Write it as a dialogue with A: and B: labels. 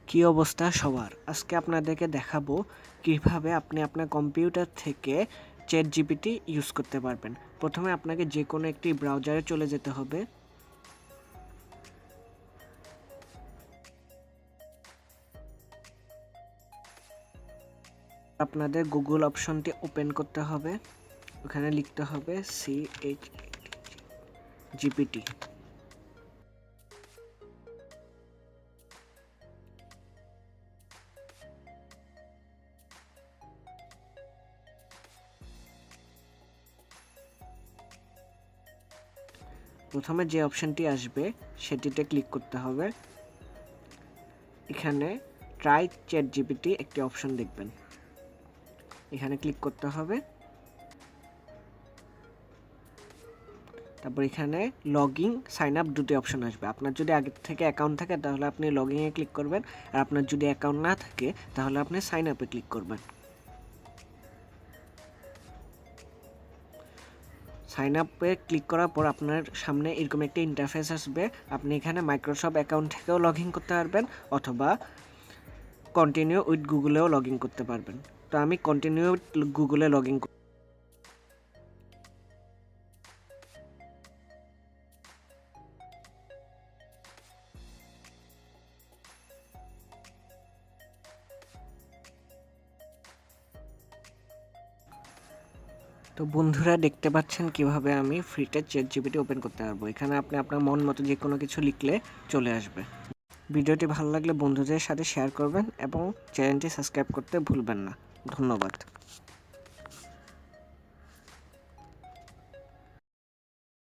A: কি অবস্থা সবার? আজকে আপনাদেরকে দেখাবো কিভাবে আপনি আপনার কম্পিউটার থেকে চ্যাট জিপিটি ইউজ করতে পারবেন। প্রথমে আপনাকে যে কোনো একটি ব্রাউজারে চলে যেতে হবে। আপনাদের গুগল অপশনটি ওপেন করতে হবে। ওখানে লিখতে হবে GPT। প্রথমে যে অপশনটি আসবে সেটিতে ক্লিক করতে হবে। এখানে ট্রাই চ্যাট জিপিটি একটি অপশন দেখবেন, এখানে ক্লিক করতে হবে। তারপর এখানে লগইন সাইন আপ দুটি অপশন আসবে। আপনার যদি আগে থেকে অ্যাকাউন্ট থাকে তাহলে আপনি লগইনে ক্লিক করবেন, আর আপনার যদি অ্যাকাউন্ট না থাকে তাহলে আপনি সাইন আপে ক্লিক করবেন। সাইন আপে ক্লিক করার পর আপনার সামনে এরকম একটা ইন্টারফেস আসবে। আপনি এখানে মাইক্রোসফট অ্যাকাউন্ট থেকেও লগ ইন করতে পারবেন অথবা কন্টিনিউ উইথ গুগলেও লগ ইন করতে পারবেন। তো আমি কন্টিনিউ উইথ গুগলে লগ ইন। তো বন্ধুরা, দেখতে পাচ্ছেন কিভাবে আমি ফ্রিতে চ্যাট জিপিটি ওপেন করতে পারবো। এখানে আপনি আপনার মন মতো যে কোনো কিছু লিখলে চলে আসবে। ভিডিওটি ভালো লাগলে বন্ধুদের সাথে শেয়ার করবেন এবং চ্যানেলটি সাবস্ক্রাইব করতে ভুলবেন না। ধন্যবাদ।